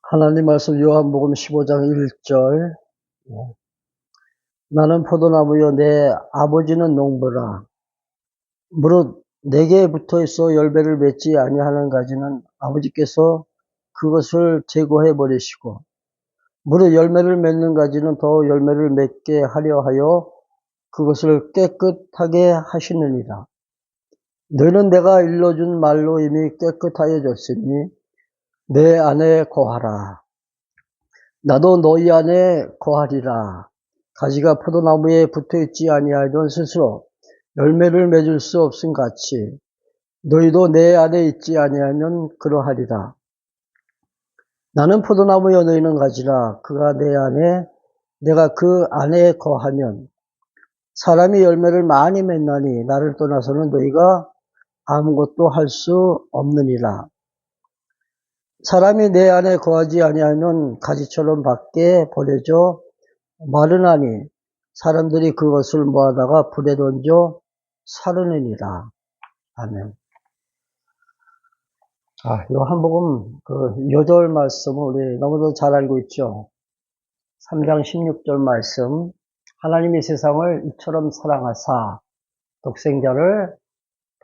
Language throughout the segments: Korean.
하나님 말씀 요한복음 15장 1절. 나는 포도나무요 내 아버지는 농부라. 무릇 내게 붙어있어 열매를 맺지 아니하는 가지는 아버지께서 그것을 제거해 버리시고, 무릇 열매를 맺는 가지는 더 열매를 맺게 하려 하여 그것을 깨끗하게 하시느니라. 너희는 내가 일러준 말로 이미 깨끗하여졌으니 내 안에 거하라. 나도 너희 안에 거하리라. 가지가 포도나무에 붙어있지 아니하던 스스로 열매를 맺을 수 없음 같이 너희도 내 안에 있지 아니하면 그러하리라. 나는 포도나무여 너희는 가지라. 그가 내 안에 내가 그 안에 거하면 사람이 열매를 많이 맺나니 나를 떠나서는 너희가 아무것도 할 수 없느니라. 사람이 내 안에 거하지 아니하면 가지처럼 밖에 버려져 마르나니 사람들이 그것을 모아다가 불에 던져 사르느니라. 아멘. 요한복음 요절 말씀을 우리 너무도 잘 알고 있죠. 3장 16절 말씀. 하나님이 세상을 이처럼 사랑하사 독생자를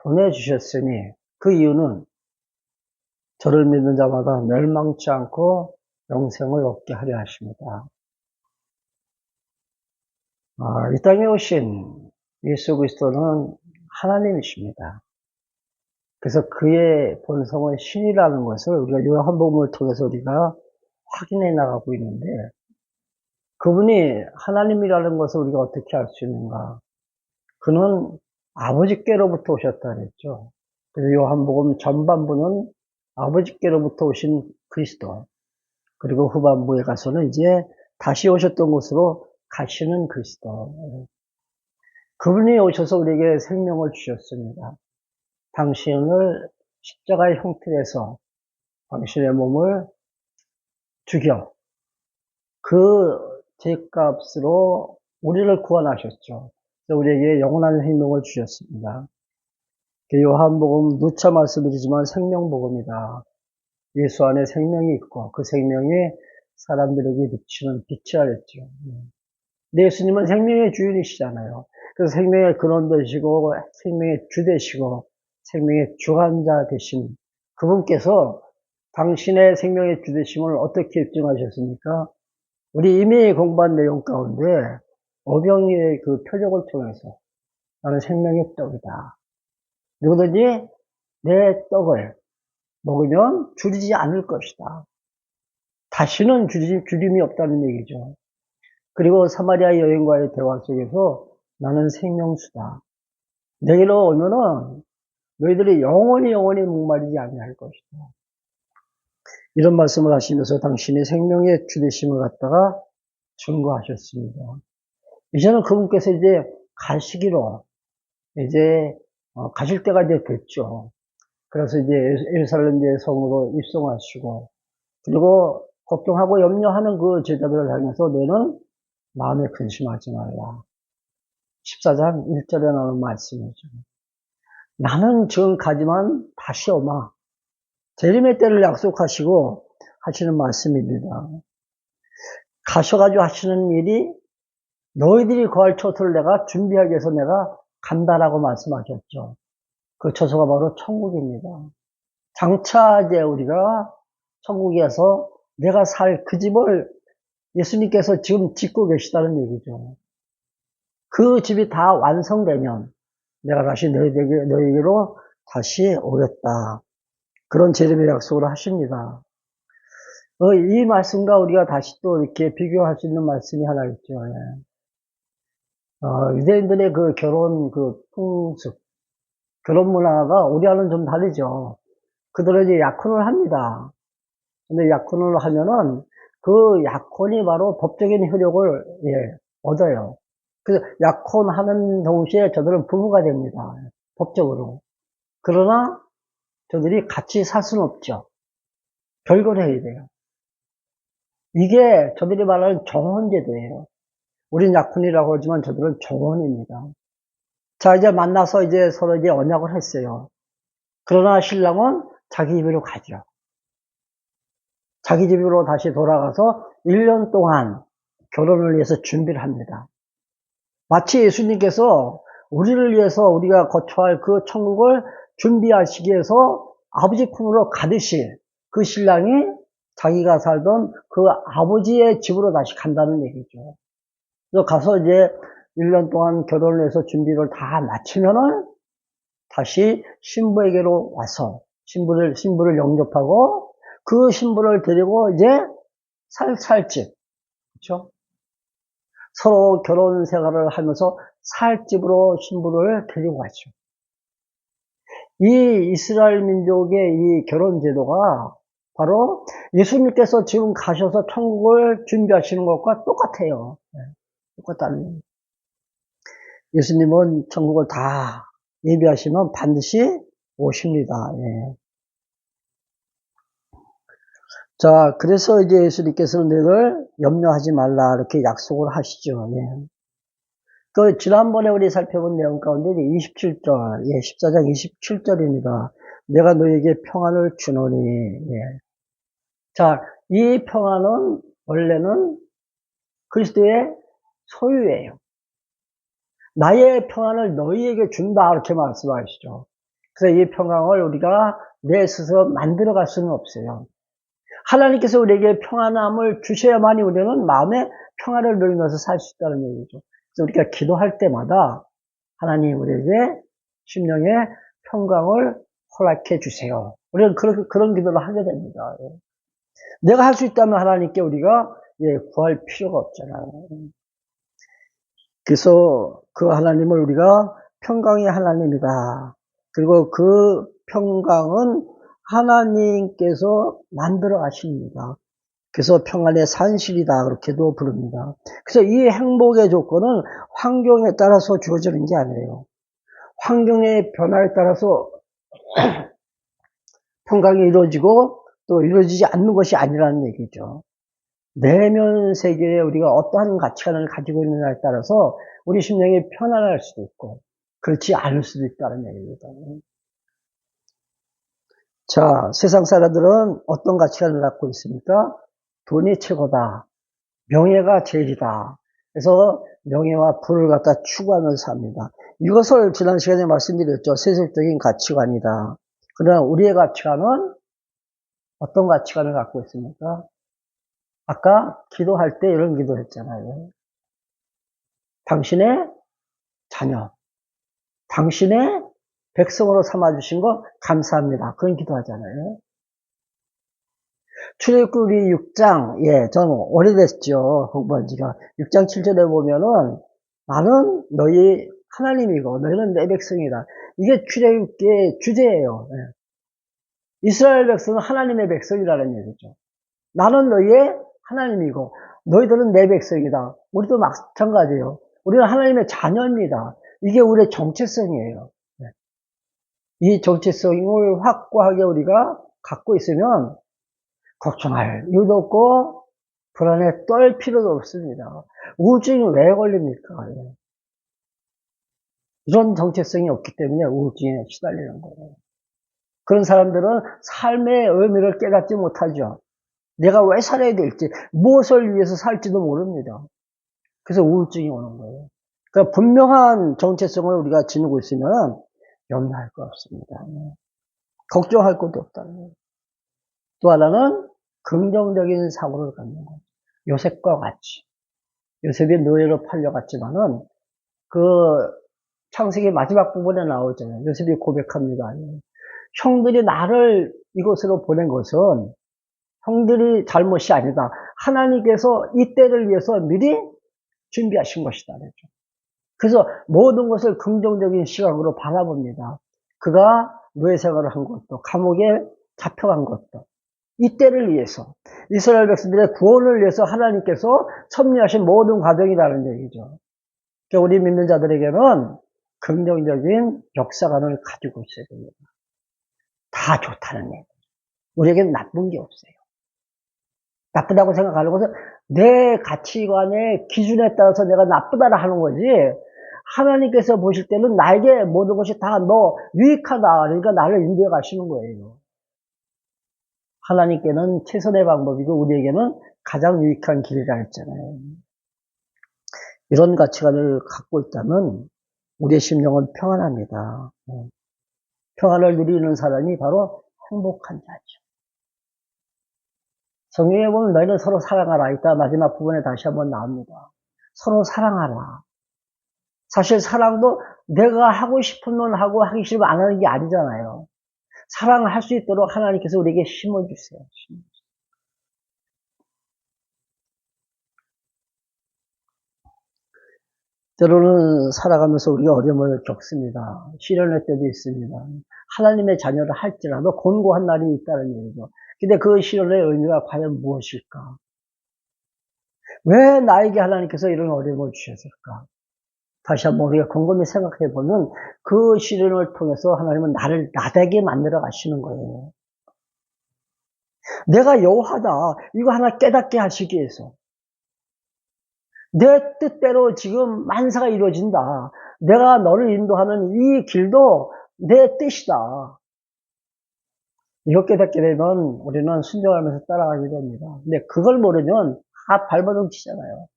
보내주셨으니 그 이유는 저를 믿는 자마다 멸망치 않고 영생을 얻게 하려 하십니다. 이 땅에 오신 예수 그리스도는 하나님이십니다. 그래서 그의 본성은 신이라는 것을 우리가 요한복음을 통해서 우리가 확인해 나가고 있는데, 그분이 하나님이라는 것을 우리가 어떻게 알 수 있는가? 그는 아버지께로부터 오셨다 그랬죠. 그래서 요한복음 전반부는 아버지께로부터 오신 그리스도, 그리고 후반부에 가서는 이제 다시 오셨던 곳으로 가시는 그리스도. 그분이 오셔서 우리에게 생명을 주셨습니다. 당신을 십자가의 형태에서 당신의 몸을 죽여 그 죄값으로 우리를 구원하셨죠. 우리에게 영원한 생명을 주셨습니다. 요한복음 누차 말씀드리지만 생명복음이다. 예수 안에 생명이 있고 그 생명이 사람들에게 비치는 빛이라 했죠. 예수님은 생명의 주인이시잖아요. 그래서 생명의 근원 되시고 생명의 주 되시고 생명의 주관자 되신 그분께서 당신의 생명의 주 되심을 어떻게 입증하셨습니까? 우리 이미 공부한 내용 가운데 오병이의 그 표적을 통해서 나는 생명의 떡이다. 누구든지 내 떡을 먹으면 줄이지 않을 것이다. 다시는 줄임이 없다는 얘기죠. 그리고 사마리아 여인과의 대화 속에서 나는 생명수다. 내게로 오면은 너희들이 영원히 목마르지 아니할 것이다. 이런 말씀을 하시면서 당신의 생명의 주되심을 갖다가 증거하셨습니다. 이제는 그분께서 이제 가시기로 이제 가실 때가 이제 됐죠. 그래서 이제 예루살렘 성으로 입성하시고, 그리고 걱정하고 염려하는 그 제자들을 향해서 너는 마음에 근심하지 말라. 14장 1절에 나오는 말씀이죠. 나는 지금 가지만 다시 오마. 재림의 때를 약속하시고 하시는 말씀입니다. 가셔가지고 하시는 일이 너희들이 거할 처소를 내가 준비하기 위해서 내가 간다라고 말씀하셨죠. 그 처소가 바로 천국입니다. 장차 이제 우리가 천국에서 내가 살 그 집을 예수님께서 지금 짓고 계시다는 얘기죠. 그 집이 다 완성되면 내가 다시 너희에게로 다시 오겠다. 그런 재림의 약속을 하십니다. 이 말씀과 우리가 다시 또 이렇게 비교할 수 있는 말씀이 하나 있죠. 유대인들의 그 결혼 그 풍습, 결혼 문화가 우리와는 좀 다르죠. 그들은 이제 약혼을 합니다. 근데 약혼을 하면은 그 약혼이 바로 법적인 효력을 얻어요. 그래서 약혼하는 동시에 저들은 부부가 됩니다. 법적으로. 그러나 저들이 같이 살 수는 없죠. 별거해야 돼요. 이게 저들이 말하는 정혼제도예요. 우린 약혼이라고 하지만 저들은 정혼입니다. 자, 이제 만나서 이제 서로 이제 언약을 했어요. 그러나 신랑은 자기 집으로 가죠. 자기 집으로 다시 돌아가서 1년 동안 결혼을 위해서 준비를 합니다. 마치 예수님께서 우리를 위해서 우리가 거처할 그 천국을 준비하시기 위해서 아버지 품으로 가듯이 그 신랑이 자기가 살던 그 아버지의 집으로 다시 간다는 얘기죠. 그래서 가서 이제 1년 동안 결혼을 해서 준비를 다 마치면은 다시 신부에게로 와서 신부를 영접하고 그 신부를 데리고 이제 살 집, 그렇죠? 서로 결혼 생활을 하면서 살 집으로 신부를 데리고 가죠. 이 이스라엘 민족의 이 결혼 제도가 바로 예수님께서 지금 가셔서 천국을 준비하시는 것과 똑같아요. 똑같다는. 예수님은 천국을 다 예비하시면 반드시 오십니다. 예. 자, 그래서 이제 예수님께서는 늘 염려하지 말라 이렇게 약속을 하시죠. 예. 그 지난번에 우리 살펴본 내용 가운데 27절, 예, 14장 27절입니다. 내가 너에게 평안을 주노니. 예. 자, 이 평안은 원래는 그리스도의 소유예요. 나의 평안을 너희에게 준다 이렇게 말씀하시죠. 그래서 이 평안을 우리가 내 스스로 만들어갈 수는 없어요. 하나님께서 우리에게 평안함을 주셔야만이 우리는 마음의 평안을 누리면서 살 수 있다는 얘기죠. 그래서 우리가 기도할 때마다 하나님 우리에게 심령의 평강을 허락해 주세요. 우리는 그런 기도를 하게 됩니다. 내가 할 수 있다면 하나님께 우리가 구할 필요가 없잖아요. 그래서 그 하나님을 우리가 평강의 하나님이다. 그리고 그 평강은 하나님께서 만들어 가십니다. 그래서 평안의 산실이다 그렇게도 부릅니다. 그래서 이 행복의 조건은 환경에 따라서 주어지는 게 아니에요. 환경의 변화에 따라서 평강이 이루어지고 또 이루어지지 않는 것이 아니라는 얘기죠. 내면 세계에 우리가 어떠한 가치관을 가지고 있느냐에 따라서 우리 심령이 편안할 수도 있고 그렇지 않을 수도 있다는 얘기입니다. 자, 세상 사람들은 어떤 가치관을 갖고 있습니까? 돈이 최고다. 명예가 제일이다. 그래서 명예와 부를 갖다 추구하면서 삽니다. 이것을 지난 시간에 말씀드렸죠. 세속적인 가치관이다. 그러나 우리의 가치관은 어떤 가치관을 갖고 있습니까? 아까 기도할 때 이런 기도했잖아요. 당신의 자녀, 당신의 백성으로 삼아주신 거 감사합니다. 그런 기도하잖아요. 출애굽기 6장, 예, 저는 오래됐죠. 공부한 지가. 6장 7절에 보면은 나는 너희 하나님이고 너희는 내 백성이다. 이게 출애굽기의 주제예요. 예. 이스라엘 백성은 하나님의 백성이라는 얘기죠. 나는 너희의 하나님이고 너희들은 내 백성이다. 우리도 마찬가지예요. 우리는 하나님의 자녀입니다. 이게 우리의 정체성이에요. 예. 이 정체성을 확고하게 우리가 갖고 있으면 걱정할 이유도 없고 불안에 떨 필요도 없습니다. 우울증이 왜 걸립니까? 이런 정체성이 없기 때문에 우울증에 시달리는 거예요. 그런 사람들은 삶의 의미를 깨닫지 못하죠. 내가 왜 살아야 될지, 무엇을 위해서 살지도 모릅니다. 그래서 우울증이 오는 거예요. 그러니까 분명한 정체성을 우리가 지니고 있으면 염려할 거 없습니다. 걱정할 것도 없다는 거예요. 또 하나는 긍정적인 사고를 갖는 거죠. 요셉과 같이. 요셉이 노예로 팔려갔지만은 그 창세기 마지막 부분에 나오잖아요. 요셉이 고백합니다. 형들이 나를 이곳으로 보낸 것은 형들이 잘못이 아니다. 하나님께서 이 때를 위해서 미리 준비하신 것이다. 그래서 모든 것을 긍정적인 시각으로 바라봅니다. 그가 노예 생활을 한 것도, 감옥에 잡혀간 것도, 이 때를 위해서, 이스라엘 백성들의 구원을 위해서 하나님께서 섭리하신 모든 과정이라는 얘기죠. 그러니까 우리 믿는 자들에게는 긍정적인 역사관을 가지고 있어야 됩니다. 다 좋다는 얘기. 우리에게는 나쁜 게 없어요. 나쁘다고 생각하는 것은 내 가치관의 기준에 따라서 내가 나쁘다라 하는 거지, 하나님께서 보실 때는 나에게 모든 것이 다 너 유익하다. 그러니까 나를 인도해 가시는 거예요. 하나님께는 최선의 방법이고 우리에게는 가장 유익한 길이라 했잖아요. 이런 가치관을 갖고 있다면 우리의 심령은 평안합니다. 평안을 누리는 사람이 바로 행복한 자죠. 성경에 보면 너희는 서로 사랑하라. 이따 마지막 부분에 다시 한번 나옵니다. 서로 사랑하라. 사실 사랑도 내가 하고 싶으면 하고 하기 싫으면 안 하는 게 아니잖아요. 사랑을 할 수 있도록 하나님께서 우리에게 힘을 주세요. 때로는 살아가면서 우리가 어려움을 겪습니다. 시련의 때도 있습니다. 하나님의 자녀를 할지라도 곤고한 날이 있다는 얘기죠. 근데 그 시련의 의미가 과연 무엇일까? 왜 나에게 하나님께서 이런 어려움을 주셨을까? 다시 한번 우리가 곰곰이 생각해 보면 그 시련을 통해서 하나님은 나를 나되게 만들어 가시는 거예요. 내가 여호와다 이거 하나 깨닫게 하시기 위해서 내 뜻대로 지금 만사가 이루어진다. 내가 너를 인도하는 이 길도 내 뜻이다. 이거 깨닫게 되면 우리는 순종하면서 따라가게 됩니다. 근데 그걸 모르면 다 발버둥 치잖아요.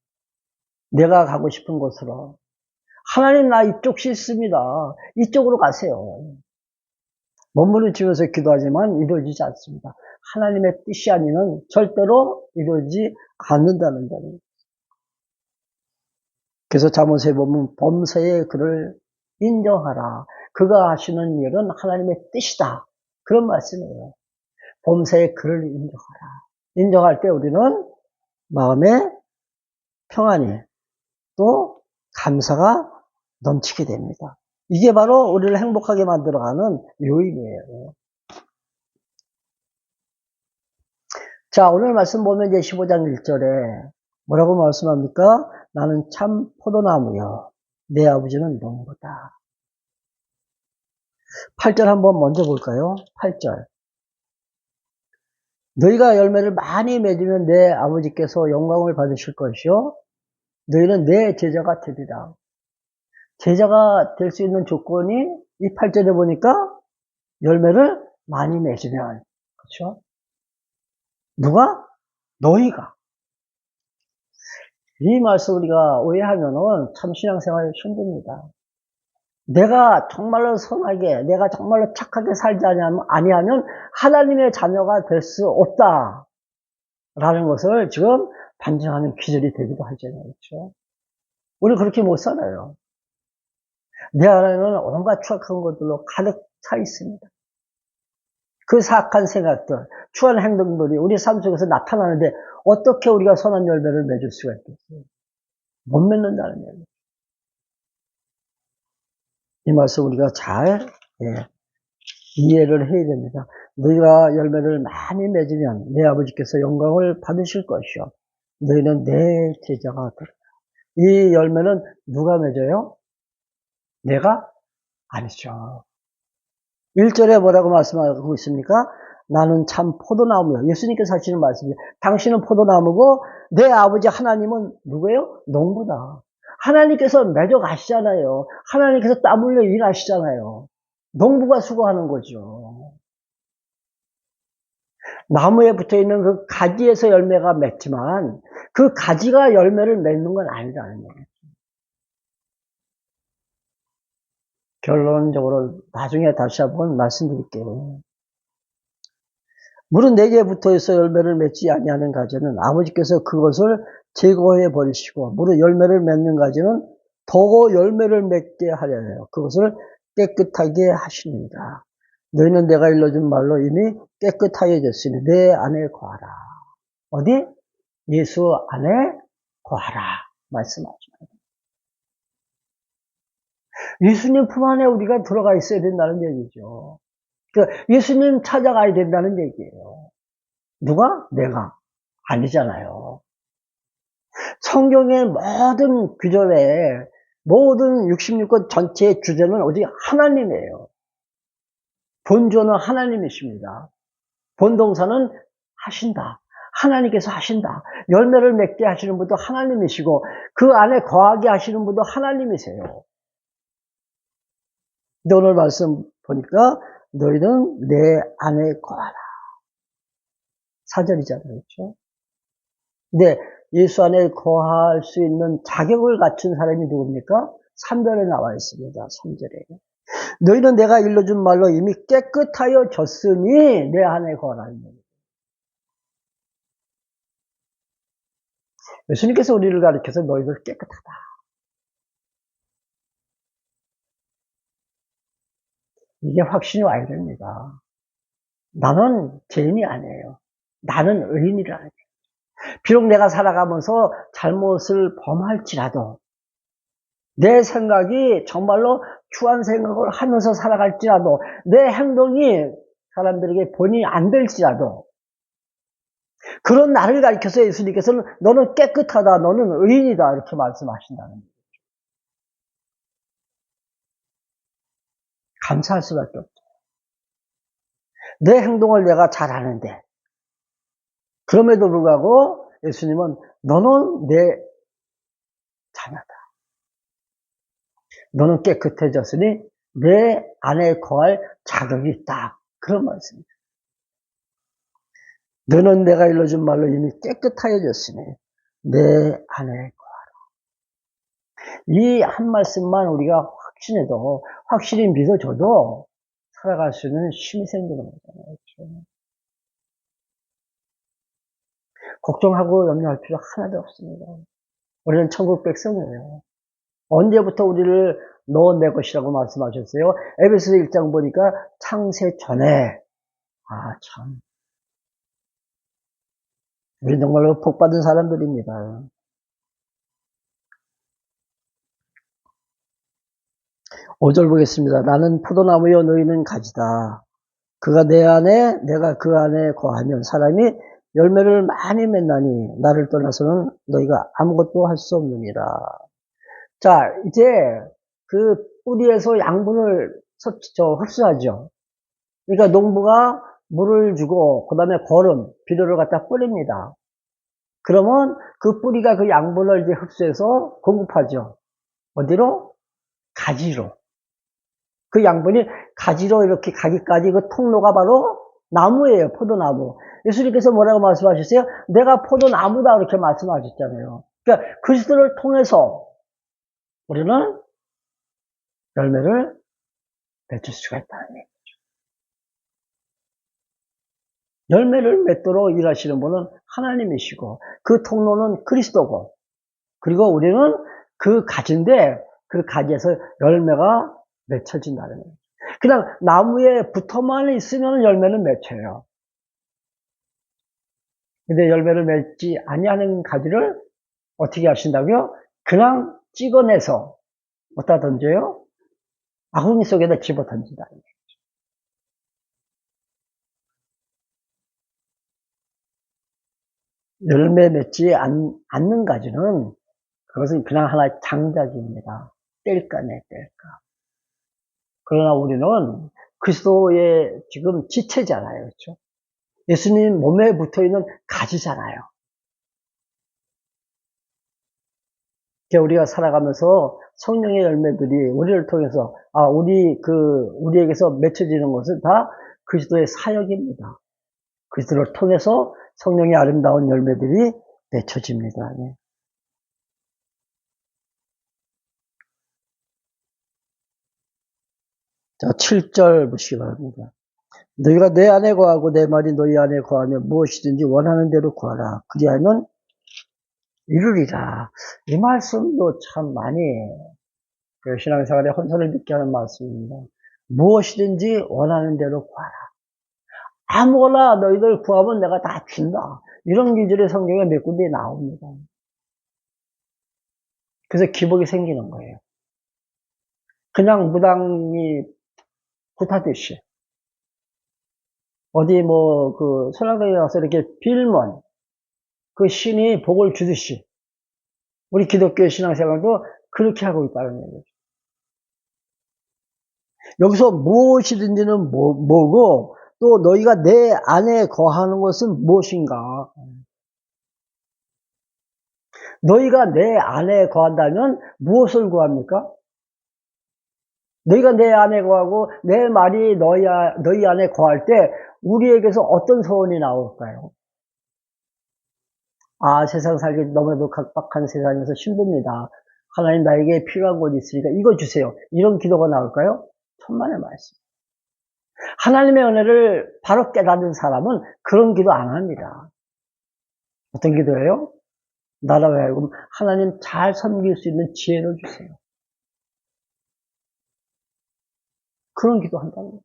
내가 가고 싶은 곳으로. 하나님 나 이쪽 싫습니다. 이쪽으로 가세요. 몸부림치면서 기도하지만 이루어지지 않습니다. 하나님의 뜻이 아니면 절대로 이루어지지 않는다는 거예요. 그래서 잠언서에 보면 범사에 그를 인정하라. 그가 하시는 일은 하나님의 뜻이다. 그런 말씀이에요. 범사에 그를 인정하라. 인정할 때 우리는 마음에 평안이 또 감사가 넘치게 됩니다. 이게 바로 우리를 행복하게 만들어가는 요인이에요. 자, 오늘 말씀 보면 이제 15장 1절에 뭐라고 말씀합니까? 나는 참 포도나무여 내 아버지는 농부다. 8절 한번 먼저 볼까요? 8절. 너희가 열매를 많이 맺으면 내 아버지께서 영광을 받으실 것이요 너희는 내 제자가 되리라. 제자가 될 수 있는 조건이 이 8절에 보니까 열매를 많이 맺으면, 그렇죠? 누가? 너희가. 이 말씀 우리가 오해하면은 참 신앙생활 힘듭니다. 내가 정말로 선하게, 내가 정말로 착하게 살지 아니하면 하나님의 자녀가 될 수 없다. 라는 것을 지금 반증하는 기절이 되기도 하잖아요. 그렇죠? 우리 그렇게 못 살아요. 내 안에는 온갖 추악한 것들로 가득 차 있습니다. 그 사악한 생각들, 추한 행동들이 우리 삶 속에서 나타나는데 어떻게 우리가 선한 열매를 맺을 수가 있겠어요? 못 맺는다는 얘기예요. 이 말씀 우리가 잘 이해를 해야 됩니다. 너희가 열매를 많이 맺으면 내 아버지께서 영광을 받으실 것이요. 너희는 내 제자가 되리라. 이 열매는 누가 맺어요? 내가? 아니죠. 1절에 뭐라고 말씀하고 있습니까? 나는 참 포도나무요. 예수님께서 하시는 말씀이에요. 당신은 포도나무고 내 아버지 하나님은 누구예요? 농부다. 하나님께서 맺어 가시잖아요. 하나님께서 땀 흘려 일하시잖아요. 농부가 수고하는 거죠. 나무에 붙어있는 그 가지에서 열매가 맺지만 그 가지가 열매를 맺는 건 아니라는 거예요. 결론적으로 나중에 다시 한번 말씀드릴게요. 물은 4개 붙어있어 열매를 맺지 아니하는 가지는 아버지께서 그것을 제거해 버리시고 물은 열매를 맺는 가지는 더 열매를 맺게 하려 해요. 그것을 깨끗하게 하십니다. 너희는 내가 일러준 말로 이미 깨끗하여졌으니 내 안에 거하라. 어디? 예수 안에 거하라. 말씀하죠. 예수님 품 안에 우리가 들어가 있어야 된다는 얘기죠. 예수님 찾아가야 된다는 얘기예요. 누가? 내가. 아니잖아요. 성경의 모든 구절에 모든 66권 전체의 주제는 오직 하나님이에요. 본조는 하나님이십니다. 본동사는 하신다. 하나님께서 하신다. 열매를 맺게 하시는 분도 하나님이시고 그 안에 거하게 하시는 분도 하나님이세요. 근데 오늘 말씀 보니까 너희는 내 안에 거하라. 4절이잖아요. 그렇죠? 근데 예수 안에 거할 수 있는 자격을 갖춘 사람이 누굽니까? 3절에 나와 있습니다. 3절에. 너희는 내가 일러준 말로 이미 깨끗하여 졌으니 내 안에 거하라는 거예요. 예수님께서 우리를 가르쳐서 너희들 깨끗하다. 이게 확신이 와야 됩니다. 나는 죄인이 아니에요. 나는 의인이라는 거예요. 비록 내가 살아가면서 잘못을 범할지라도 내 생각이 정말로 추한 생각을 하면서 살아갈지라도 내 행동이 사람들에게 본이 안 될지라도 그런 나를 가리켜서 예수님께서는 너는 깨끗하다, 너는 의인이다 이렇게 말씀하신다는 거예요. 감사할 수밖에 없죠. 내 행동을 내가 잘 아는데 그럼에도 불구하고 예수님은 너는 내 자녀다. 너는 깨끗해졌으니 내 안에 거할 자격이 있다. 그런 말씀입니다. 너는 내가 일러준 말로 이미 깨끗하여졌으니 내 안에 거하라. 이 한 말씀만 우리가 확신해도 확실히 믿어줘도 살아갈 수 있는 힘이 생기는 거잖아요. 그렇죠? 걱정하고 염려할 필요 하나도 없습니다. 우리는 천국 백성이에요. 언제부터 우리를 너 내 것이라고 말씀하셨어요? 에베소서 1장 보니까 창세 전에. 아, 참. 우리 정말로 복받은 사람들입니다. 5절 보겠습니다. 나는 포도나무여 너희는 가지다. 그가 내 안에 내가 그 안에 거하면 사람이 열매를 많이 맺나니 나를 떠나서는 너희가 아무것도 할 수 없느니라. 자, 이제 그 뿌리에서 양분을 흡수하죠. 그러니까 농부가 물을 주고 그 다음에 거름, 비료를 갖다 뿌립니다. 그러면 그 뿌리가 그 양분을 이제 흡수해서 공급하죠. 어디로? 가지로. 그 양분이 가지로 이렇게 가기까지 그 통로가 바로 나무예요. 포도나무. 예수님께서 뭐라고 말씀하셨어요? 내가 포도나무다 이렇게 말씀하셨잖아요. 그러니까 그리스도를 통해서 우리는 열매를 맺을 수가 있다는 얘기죠. 열매를 맺도록 일하시는 분은 하나님이시고 그 통로는 그리스도고 그리고 우리는 그 가지인데 그 가지에서 열매가 맺혀진다는 거예요. 그냥 나무에 붙어만 있으면 열매는 맺혀요. 근데 열매를 맺지 아니하는 가지를 어떻게 하신다고요? 그냥 찍어내서 어디다 던져요? 아궁이 속에다 집어 던진다는 거예요. 열매 맺지 않는 가지는 그것은 그냥 하나의 장작입니다. 뗄까네 뗄까. 그러나 우리는 그리스도의 지금 지체잖아요. 그렇죠? 예수님 몸에 붙어있는 가지잖아요. 우리가 살아가면서 성령의 열매들이 우리를 통해서 우리에게서 맺혀지는 것은 다 그리스도의 사역입니다. 그리스도를 통해서 성령의 아름다운 열매들이 맺혀집니다. 네. 자, 7절 보시기 바랍니다. 너희가 내 안에 거하고 내 말이 너희 안에 거하면 무엇이든지 원하는 대로 구하라. 그리하면 이루리라. 이 말씀도 참 많이 신앙생활에 혼선을 느끼게 하는 말씀입니다. 무엇이든지 원하는 대로 구하라. 아무거나 너희들 구하면 내가 다 준다. 이런 기절이 성경에 몇 군데 나옵니다. 그래서 기복이 생기는 거예요. 그냥 무당이 굿하듯이 어디 선악당에 가서 이렇게 빌면 그 신이 복을 주듯이 우리 기독교 신앙생활도 그렇게 하고 있다는 얘기죠. 여기서 무엇이든지는 뭐고 또 너희가 내 안에 거하는 것은 무엇인가? 너희가 내 안에 거한다면 무엇을 구합니까? 너희가 내 안에 거하고 내 말이 너희 안에 거할 때 우리에게서 어떤 소원이 나올까요? 아, 세상 살기 너무나도 각박한 세상에서 힘듭니다. 하나님 나에게 필요한 것이 있으니까 이거 주세요. 이런 기도가 나올까요? 천만의 말씀. 하나님의 은혜를 바로 깨닫는 사람은 그런 기도 안 합니다. 어떤 기도예요? 나라로 하여금 하나님 잘 섬길 수 있는 지혜를 주세요. 그런 기도 한다는 거예요.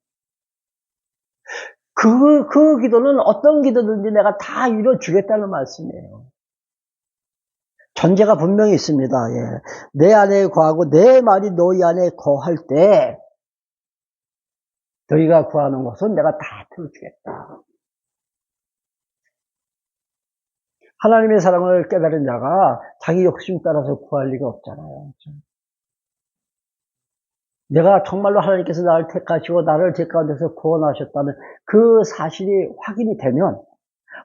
그 기도는 어떤 기도든지 내가 다 이뤄주겠다는 말씀이에요. 전제가 분명히 있습니다. 예. 내 안에 거하고 내 말이 너희 안에 거할 때 너희가 구하는 것은 내가 다 들어주겠다. 하나님의 사랑을 깨달은 자가 자기 욕심 따라서 구할 리가 없잖아요. 내가 정말로 하나님께서 나를 택하시고 나를 제 가운데서 구원하셨다는 그 사실이 확인이 되면,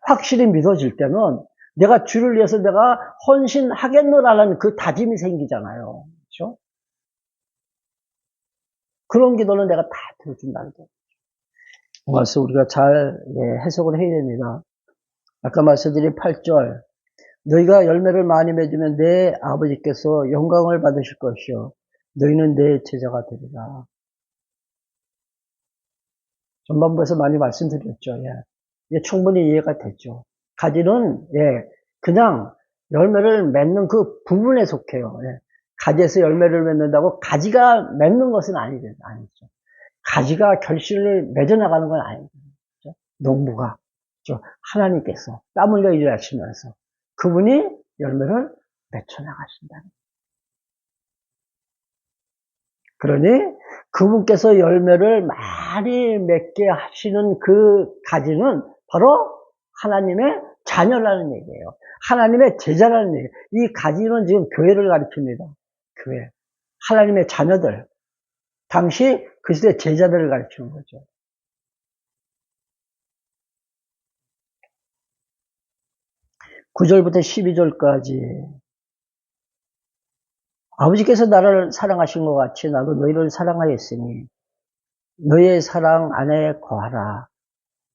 확실히 믿어질 때는 내가 주를 위해서 내가 헌신하겠노라는 그 다짐이 생기잖아요. 그렇죠? 그런 기도는 내가 다 들어준다는 거예요. 그래서 우리가 잘 해석을 해야 됩니다. 아까 말씀드린 8절, 너희가 열매를 많이 맺으면 내 아버지께서 영광을 받으실 것이요 너희는 내 제자가 되리라. 전반부에서 많이 말씀드렸죠. 예. 충분히 이해가 됐죠. 가지는 그냥 열매를 맺는 그 부분에 속해요. 예. 가지에서 열매를 맺는다고 가지가 맺는 것은 아니죠. 가지가 결실을 맺어나가는 건 아니죠. 농부가 하나님께서 땀 흘려 일하시면서 그분이 열매를 맺혀나가신다는. 그러니 그분께서 열매를 많이 맺게 하시는 그 가지는 바로 하나님의 자녀라는 얘기예요. 하나님의 제자라는 얘기예요. 이 가지는 지금 교회를 가리킵니다. 교회. 하나님의 자녀들. 당시 그 시대 제자들을 가리키는 거죠. 9절부터 12절까지 아버지께서 나를 사랑하신 것 같이 나도 너희를 사랑하였으니 너희의 사랑 안에 거하라.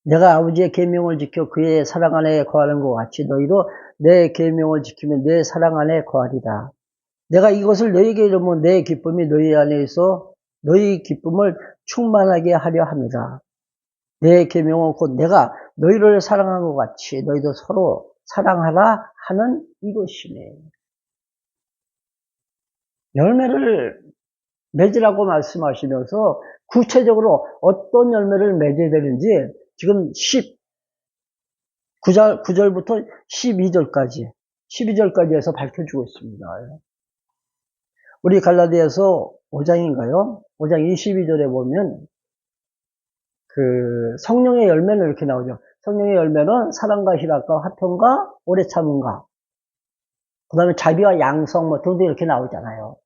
내가 아버지의 계명을 지켜 그의 사랑 안에 거하는 것 같이 너희도 내 계명을 지키면 내 사랑 안에 거하리라. 내가 이것을 너희에게 이르면 내 기쁨이 너희 안에 있어 너희 기쁨을 충만하게 하려 합니다. 내 계명은 곧 내가 너희를 사랑한 것 같이 너희도 서로 사랑하라 하는 이것이네. 열매를 맺으라고 말씀하시면서 구체적으로 어떤 열매를 맺어야 되는지 지금 9절부터 12절까지 해서 밝혀주고 있습니다. 우리 갈라디아서 5장인가요? 5장 22절에 보면 그 성령의 열매는 이렇게 나오죠. 성령의 열매는 사랑과 희락과 화평과 오래 참음과 그 다음에 자비와 양성 뭐 등등 이렇게 나오잖아요.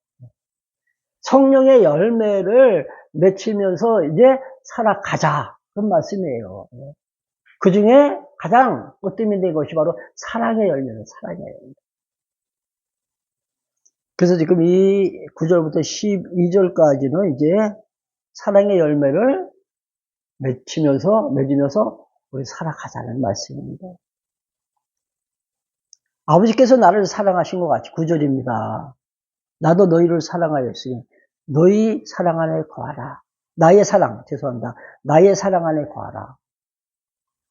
성령의 열매를 맺히면서 이제 살아가자 그런 말씀이에요. 그 중에 가장 으뜸인 것이 바로 사랑의 열매는 사랑의 열매. 그래서 지금 이 9절부터 12절까지는 이제 사랑의 열매를 맺으면서 우리 살아가자는 말씀입니다. 아버지께서 나를 사랑하신 것 같이 9절입니다. 나도 너희를 사랑하였으니 너희 사랑 안에 거하라. 나의 사랑 안에 거하라.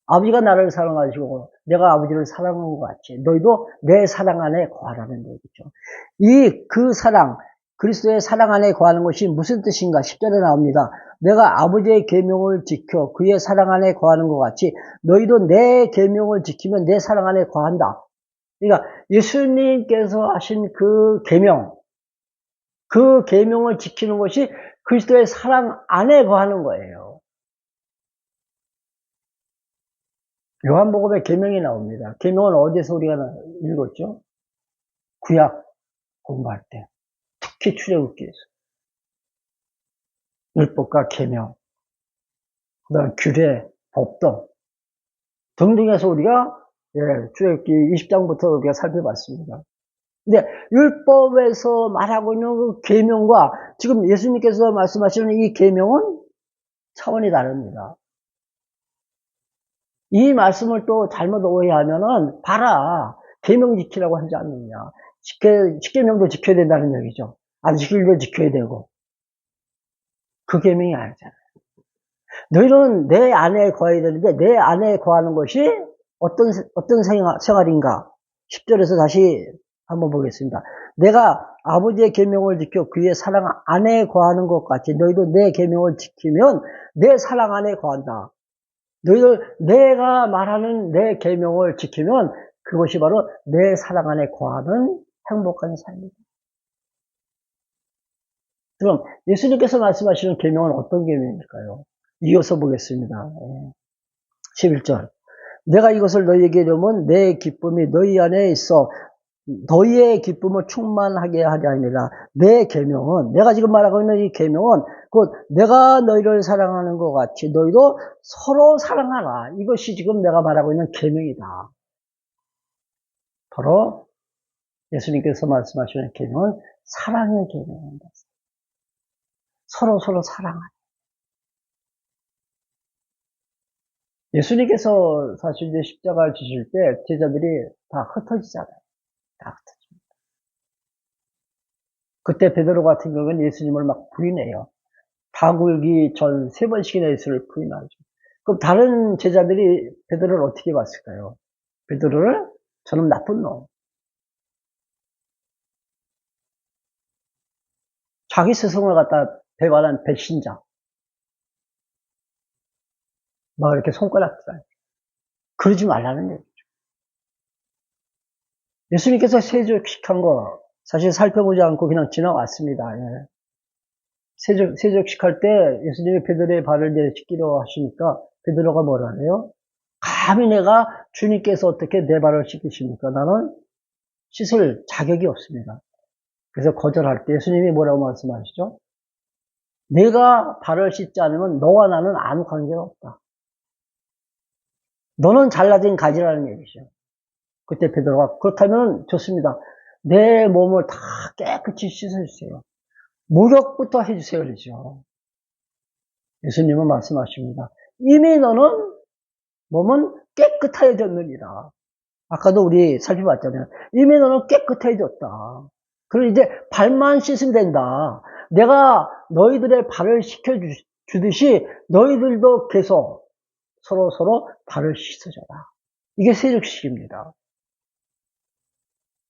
아버지가 나를 사랑하시고 내가 아버지를 사랑한 것 같이 너희도 내 사랑 안에 거하라는 얘기죠. 그 사랑, 그리스도의 사랑 안에 거하는 것이 무슨 뜻인가? 10절에 나옵니다. 내가 아버지의 계명을 지켜 그의 사랑 안에 거하는 것 같이 너희도 내 계명을 지키면 내 사랑 안에 거한다. 그러니까 예수님께서 하신 그 계명, 그 계명을 지키는 것이 그리스도의 사랑 안에 거하는 거예요. 요한복음에 계명이 나옵니다. 계명은 어디서 우리가 읽었죠? 구약 공부할 때, 특히 출애굽기에서 율법과 계명, 그다음 규례, 법도 등등해서 우리가 출애굽기 20장부터 우리가 살펴봤습니다. 근데 율법에서 말하고 있는 그 계명과 지금 예수님께서 말씀하시는 이 계명은 차원이 다릅니다. 이 말씀을 또 잘못 오해하면은 봐라 계명 지키라고 하지 않느냐. 십계명도 지켜야 된다는 얘기죠. 안 지키려면 지켜야 되고. 그 계명이 아니잖아요. 너희는 내 안에 거해야 되는데 내 안에 거하는 것이 어떤 생활인가? 10절에서 다시 한번 보겠습니다. 내가 아버지의 계명을 지켜 그의 사랑 안에 거하는 것 같이 너희도 내 계명을 지키면 내 사랑 안에 거한다. 너희들 내가 말하는 내 계명을 지키면 그것이 바로 내 사랑 안에 거하는 행복한 삶이다. 그럼 예수님께서 말씀하시는 계명은 어떤 계명일까요? 이어서 보겠습니다. 11절. 내가 이것을 너희에게 이르면 내 기쁨이 너희 안에 있어 너희의 기쁨을 충만하게 하려 함이라. 내 계명은 내가 지금 말하고 있는 이 계명은 곧 내가 너희를 사랑하는 것 같이 너희도 서로 사랑하라. 이것이 지금 내가 말하고 있는 계명이다. 바로 예수님께서 말씀하시는 계명은 사랑의 계명입니다. 서로 사랑하라. 예수님께서 사실 이제 십자가를 지실 때 제자들이 다 흩어지잖아요. 다 흩어집니다. 그때 베드로 같은 경우는 예수님을 막 부인해요. 다 굴기 전 3번씩이나 예수를 부인하죠. 그럼 다른 제자들이 베드로를 어떻게 봤을까요? 베드로를 저는 나쁜 놈. 자기 스승을 갖다 배반한 배신자. 막 이렇게 손가락질. 그러지 말라는 얘기죠. 예수님께서 세족식한 거 사실 살펴보지 않고 그냥 지나왔습니다. 예. 세족식할 때 예수님이 베드로의 발을 이제 씻기로 하시니까 베드로가 뭐라 해요? 감히 내가 주님께서 어떻게 내 발을 씻기십니까? 나는 씻을 자격이 없습니다. 그래서 거절할 때 예수님이 뭐라고 말씀하시죠? 내가 발을 씻지 않으면 너와 나는 아무 관계가 없다. 너는 잘라진 가지라는 얘기죠. 그때 베드로가 그렇다면 좋습니다. 내 몸을 다 깨끗이 씻어주세요. 목욕부터 해주세요. 그러죠. 예수님은 말씀하십니다. 이미 너는 몸은 깨끗해졌느니라. 아까도 우리 살펴봤잖아요. 이미 너는 깨끗해졌다. 그리고 이제 발만 씻으면 된다. 내가 너희들의 발을 씻겨주듯이 너희들도 계속 서로 발을 씻어줘라. 이게 세족식입니다.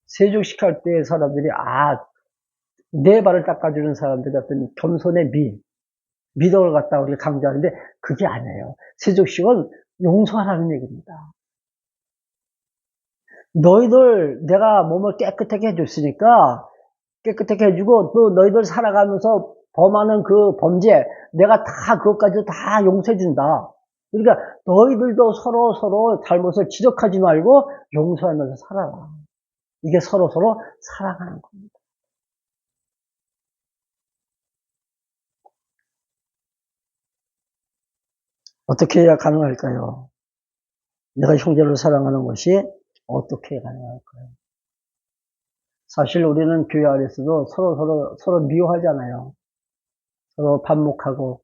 세족식 할 때 사람들이 내 발을 닦아주는 사람들이 어떤 겸손의 미덕을 갖다 우리가 강조하는데 그게 아니에요. 세족식은 용서하라는 얘기입니다. 너희들 내가 몸을 깨끗하게 해줬으니까 깨끗하게 해주고 또 너희들 살아가면서 범하는 그 범죄 내가 다 그것까지 다 용서해준다. 그러니까 너희들도 서로 잘못을 지적하지 말고 용서하면서 살아라. 이게 서로 사랑하는 겁니다. 어떻게 해야 가능할까요? 내가 형제를 사랑하는 것이 어떻게 가능할까요? 사실 우리는 교회 안에서도 서로 미워하잖아요. 서로 반목하고.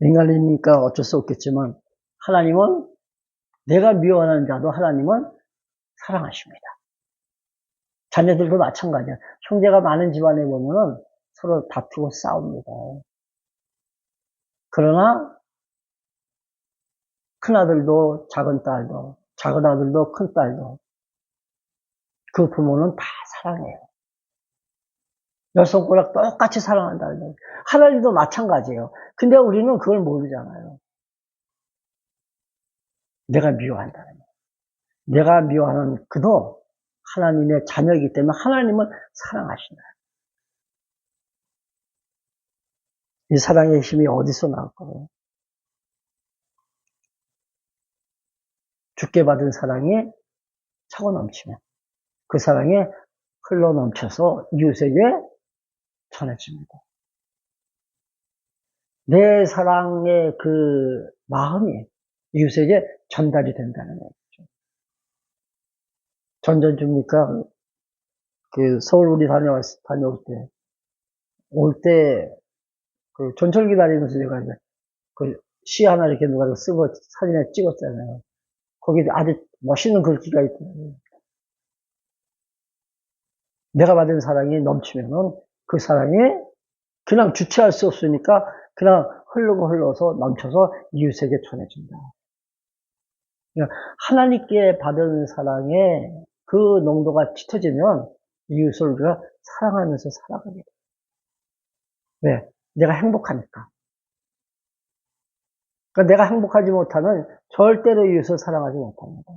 인간이니까 어쩔 수 없겠지만 하나님은 내가 미워하는 자도 하나님은 사랑하십니다. 자녀들도 마찬가지야. 형제가 많은 집안에 보면은 서로 다투고 싸웁니다. 그러나 큰아들도 작은 딸도 작은 아들도 큰 딸도 그 부모는 다 사랑해요. 10손가락 똑같이 사랑한다는 거예요. 하나님도 마찬가지예요. 근데 우리는 그걸 모르잖아요. 내가 미워한다는 거예요. 내가 미워하는 그도 하나님의 자녀이기 때문에 하나님은 사랑하신다. 이 사랑의 힘이 어디서 나올까요? 주께 받은 사랑이 차고 넘치면 그 사랑이 흘러 넘쳐서 이웃에게 전해집니다. 내 사랑의 그 마음이 이웃에게 전달이 된다는 거죠. 전전주입니까? 그 서울 우리 다녀올 때, 올 때, 그 전철 기다리면서 제가 이제 그 시 하나 이렇게 누가 쓰고 사진에 찍었잖아요. 거기 아주 멋있는 글귀가 있거든요. 내가 받은 사랑이 넘치면은 그 사랑이 그냥 주체할 수 없으니까 그냥 흐르고 흘러서 넘쳐서 이웃에게 전해진다. 그러니까 하나님께 받은 사랑의 그 농도가 짙어지면 이웃을 우리가 사랑하면서 살아가게 돼. 왜? 내가 행복하니까. 그러니까 내가 행복하지 못하면 절대로 이웃을 사랑하지 못합니다.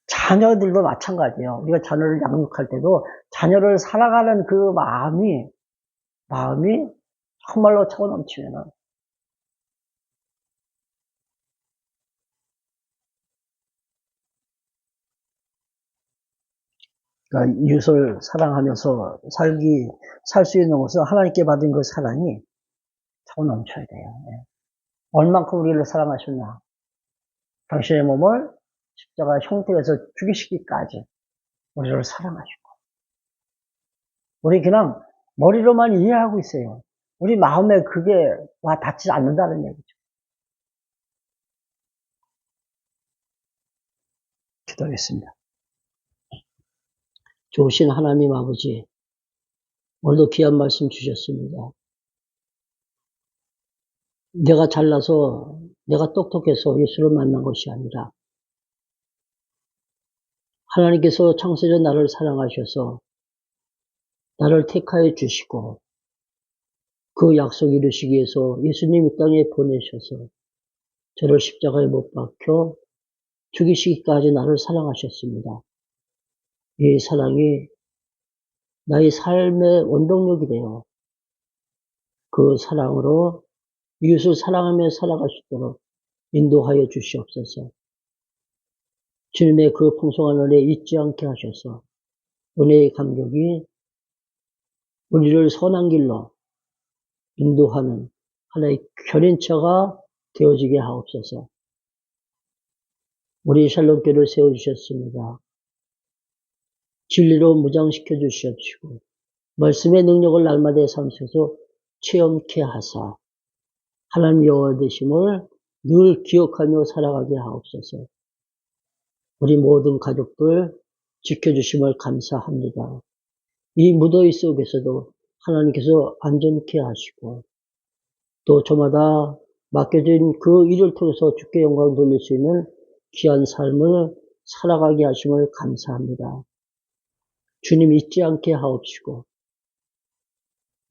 자녀들도 마찬가지예요. 우리가 자녀를 양육할 때도 자녀를 사랑하는 그 마음이 정말로 차고 넘치면은 그러니까 이웃을 사랑하면서 살 수 있는 것은 하나님께 받은 그 사랑이 차고 넘쳐야 돼요. 예. 얼만큼 우리를 사랑하셨나. 당신의 몸을 십자가 형태에서 죽이시기까지 우리를 사랑하시고. 우리 그냥 머리로만 이해하고 있어요. 우리 마음에 그게 와 닿지 않는다는 얘기죠. 기도하겠습니다. 좋으신 하나님 아버지, 오늘도 귀한 말씀 주셨습니다. 내가 잘나서, 내가 똑똑해서 예수를 만난 것이 아니라, 하나님께서 창세전 나를 사랑하셔서, 나를 택하여 주시고, 그 약속 이루시기 위해서 예수님 이 땅에 보내셔서, 저를 십자가에 못 박혀 죽이시기까지 나를 사랑하셨습니다. 이 사랑이 나의 삶의 원동력이 되어, 그 사랑으로 이웃을 사랑하며 살아갈 수 있도록 인도하여 주시옵소서. 주님의 그 풍성한 은혜 잊지 않게 하셔서 은혜의 감격이 우리를 선한 길로 인도하는 하나의 견인처가 되어지게 하옵소서. 우리 샬롬교를 세워주셨습니다. 진리로 무장시켜 주시옵시고 말씀의 능력을 날마다 삶 속에서 체험케 하사 하나님 여호와 되심을 늘 기억하며 살아가게 하옵소서. 우리 모든 가족들 지켜주심을 감사합니다. 이 무더위 속에서도 하나님께서 안전케 하시고 또 저마다 맡겨진 그 일을 통해서 주께 영광 돌릴 수 있는 귀한 삶을 살아가게 하심을 감사합니다. 주님 잊지 않게 하옵시고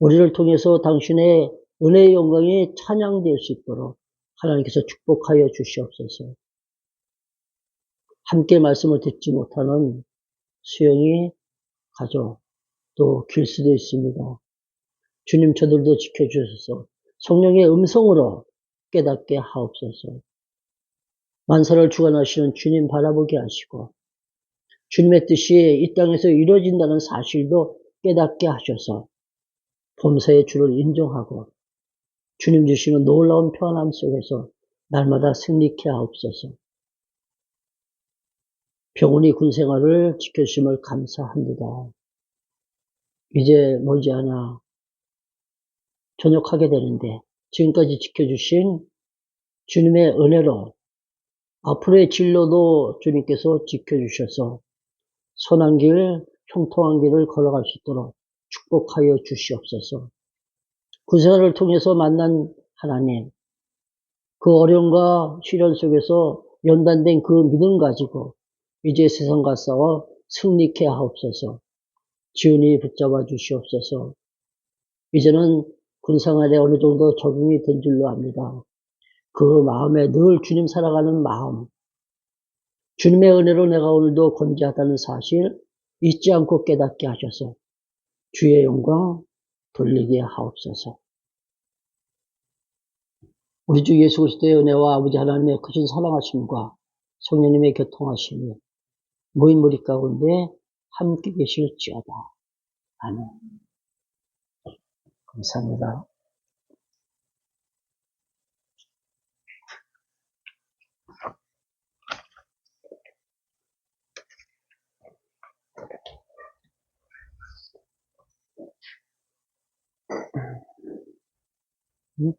우리를 통해서 당신의 은혜의 영광이 찬양될 수 있도록 하나님께서 축복하여 주시옵소서. 함께 말씀을 듣지 못하는 수영이 가족 또 길 수도 있습니다. 주님 저들도 지켜주셔서 성령의 음성으로 깨닫게 하옵소서. 만사를 주관하시는 주님 바라보게 하시고 주님의 뜻이 이 땅에서 이루어진다는 사실도 깨닫게 하셔서 범사의 주를 인정하고 주님 주시는 놀라운 평안함 속에서 날마다 승리케 하옵소서. 병원이 군생활을 지켜주심을 감사합니다. 이제 머지않아 전역하게 되는데 지금까지 지켜주신 주님의 은혜로 앞으로의 진로도 주님께서 지켜주셔서 선한 길, 형통한 길을 걸어갈 수 있도록 축복하여 주시옵소서. 군생활을 통해서 만난 하나님, 그 어려움과 시련 속에서 연단된 그 믿음 가지고 이제 세상과 싸워 승리케 하옵소서. 지훈이 붙잡아 주시옵소서. 이제는 군생활에 어느 정도 적응이 된 줄로 압니다. 그 마음에 늘 주님 살아가는 마음, 주님의 은혜로 내가 오늘도 건재하다는 사실 잊지 않고 깨닫게 하셔서 주의 영광 돌리게 하옵소서. 우리 주 예수 그리스도의 은혜와 아버지 하나님의 크신 사랑하심과 성령님의 교통하심이 모인 무리 가운데 함께 계실지어다. 아멘. 감사합니다. 응?